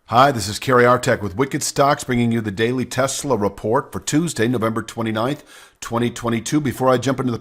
Hi, this is Kerry Artek with Wicked Stocks, bringing you the daily Tesla report for Tuesday, November 29th, 2022. Before I jump into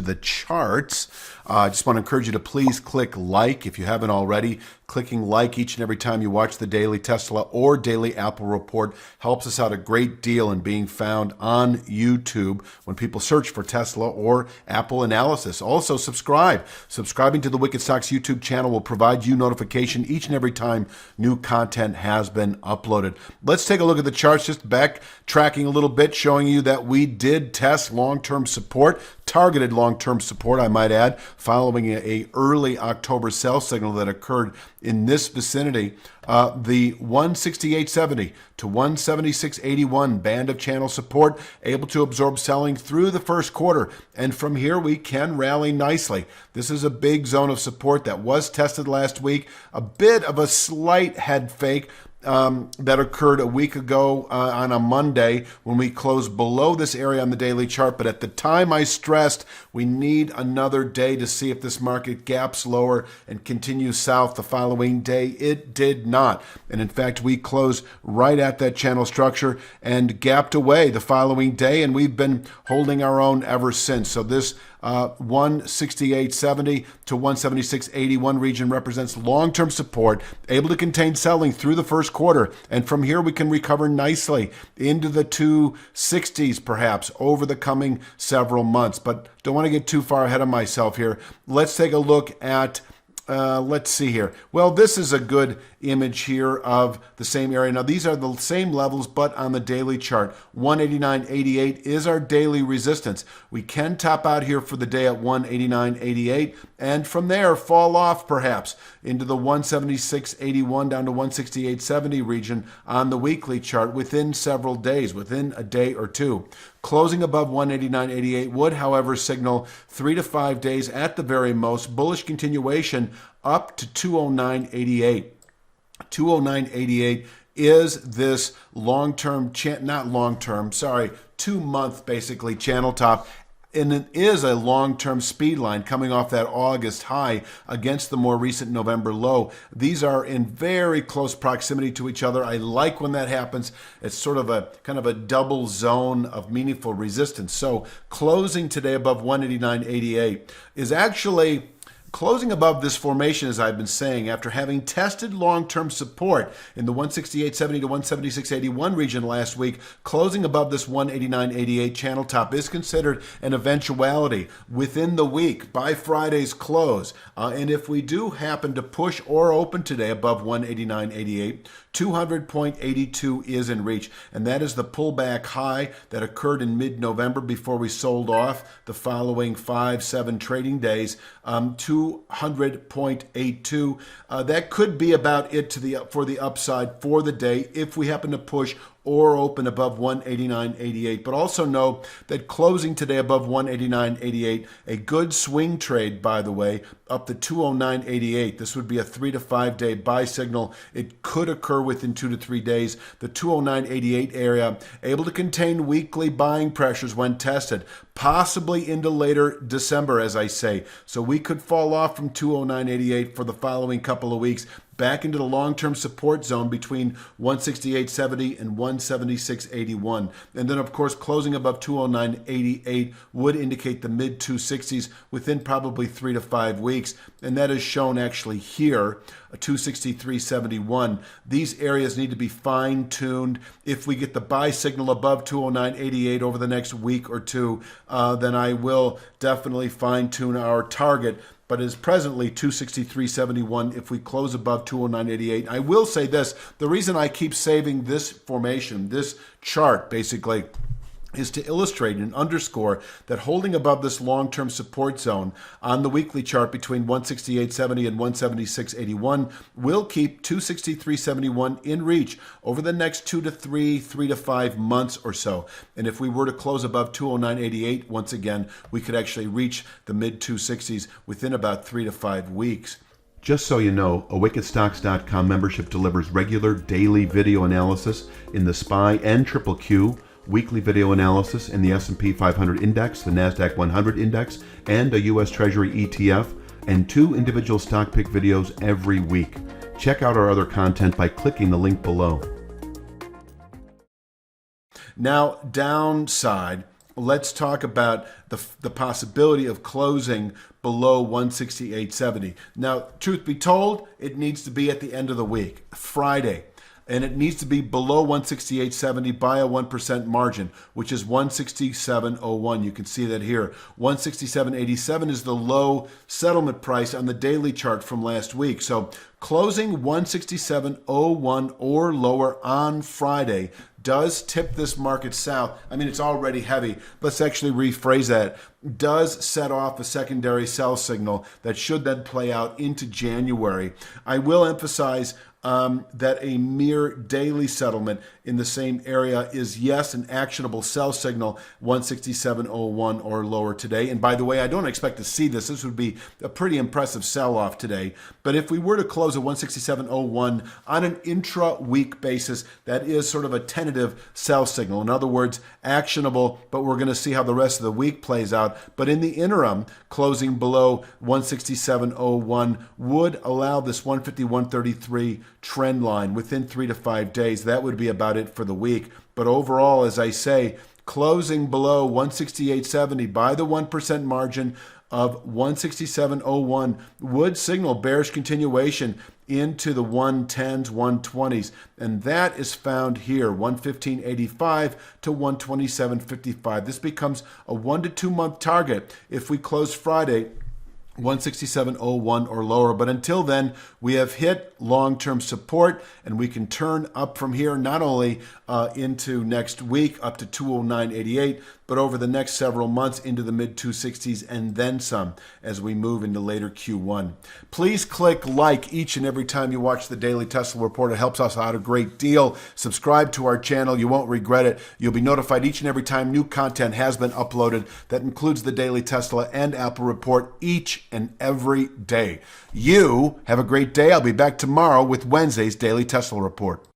the charts, I just want to encourage you to please click like if you haven't already. Clicking like each and every time you watch the daily Tesla or daily Apple report helps us out a great deal in being found on YouTube when people search for Tesla or Apple analysis. Also, subscribe. Subscribing to the Wicked Stocks YouTube channel will provide you notification each and every time new content has been uploaded. Let's take a look at the charts, just backtracking a little bit, showing you that we did test long-term support, targeted long-term support, I might add, following a early October sell signal that occurred in this vicinity. The 168.70 to 176.81 band of channel support, able to absorb selling through the first quarter. And from here, we can rally nicely. This is a big zone of support that was tested last week. A bit of a slight head fake that occurred a week ago on a Monday when we closed below this area on the daily chart. But at the time, I stressed we need another day to see if this market gaps lower and continues south the following day. It did not. And in fact, we closed right at that channel structure and gapped away the following day. And we've been holding our own ever since. So this 168.70 to 176.81 region represents long-term support, able to contain selling through the first quarter. And from here, we can recover nicely into the 260s perhaps over the coming several months. But don't want to get too far ahead of myself here. Let's take a look at let's see here. Well, this is a good image here of the same area. Now, these are the same levels, but on the daily chart. 189.88 is our daily resistance. We can top out here for the day at 189.88, and from there fall off perhaps into the 176.81 down to 168.70 region on the weekly chart within several days, within a day or two. Closing above 189.88 would, however, signal 3 to 5 days at the very most bullish continuation up to 209.88. 209.88 is this long-term, 2-month basically channel top. And it is a long-term speed line coming off that August high against the more recent November low. These are in very close proximity to each other. I like when that happens. It's sort of a kind of a double zone of meaningful resistance. So closing today above 189.88 is actually closing above this formation, as I've been saying, after having tested long-term support in the 168.70 to 176.81 region last week. Closing above this 189.88 channel top is considered an eventuality within the week by Friday's close. And if we do happen to push or open today above 189.88, 200.82 is in reach, and that is the pullback high that occurred in mid-November before we sold off the following 5-7 trading days. 200.82. That could be about it for the upside for the day if we happen to push or open above 189.88. But also know that closing today above 189.88, a good swing trade, by the way, up to 209.88. This would be a 3 to 5 day buy signal. It could occur within 2 to 3 days. The 209.88 area able to contain weekly buying pressures when tested, possibly into later December, as I say. So we could fall off from 209.88 for the following couple of weeks, back into the long-term support zone between 168.70 and 176.81. And then, of course, closing above 209.88 would indicate the mid-260s within probably 3 to 5 weeks. And that is shown actually here, 263.71. These areas need to be fine-tuned. If we get the buy signal above 209.88 over the next week or two, then I will definitely fine-tune our target. But is presently 263.71 if we close above 209.88. I will say this, the reason I keep saving this formation, this chart basically, is to illustrate and underscore that holding above this long-term support zone on the weekly chart between 168.70 and 176.81 will keep 263.71 in reach over the next 3 to 5 months or so. And if we were to close above 209.88, once again, we could actually reach the mid-260s within about 3 to 5 weeks. Just so you know, a wickedstocks.com membership delivers regular daily video analysis in the SPY and Triple Q, weekly video analysis in the S&P 500 index, the NASDAQ 100 index, and a U.S. Treasury ETF, and 2 individual stock pick videos every week. Check out our other content by clicking the link below. Now, downside, let's talk about the possibility of closing below 168.70. Now, truth be told, it needs to be at the end of the week, Friday. And it needs to be below 168.70 by a 1% margin, which is 167.01. You can see that here. 167.87 is the low settlement price on the daily chart from last week. So closing 167.01 or lower on Friday does tip this market south. I mean, it's already heavy. Let's actually rephrase that. Does set off a secondary sell signal that should then play out into January. I will emphasize that a mere daily settlement in the same area is, yes, an actionable sell signal, 167.01 or lower today. And by the way, I don't expect to see this. This would be a pretty impressive sell-off today. But if we were to close at 167.01 on an intra-week basis, that is sort of a tentative sell signal. In other words, actionable, but we're going to see how the rest of the week plays out. But in the interim, closing below 167.01 would allow this 150-133 trend line within 3 to 5 days. That would be about it for the week. But overall, as I say, closing below 168.70 by the 1% margin of 167.01 would signal bearish continuation into the 110s, 120s. And that is found here, 115.85 to 127.55. This becomes a 1 to 2 month target if we close Friday 167.01 or lower. But until then, we have hit long-term support, and we can turn up from here, not only into next week up to 209.88, but over the next several months into the mid-260s and then some as we move into later Q1. Please click like each and every time you watch the Daily Tesla Report. It helps us out a great deal. Subscribe to our channel. You won't regret it. You'll be notified each and every time new content has been uploaded. That includes the Daily Tesla and Apple Report each and every day. You have a great day. I'll be back tomorrow with Wednesday's Daily Tesla Report.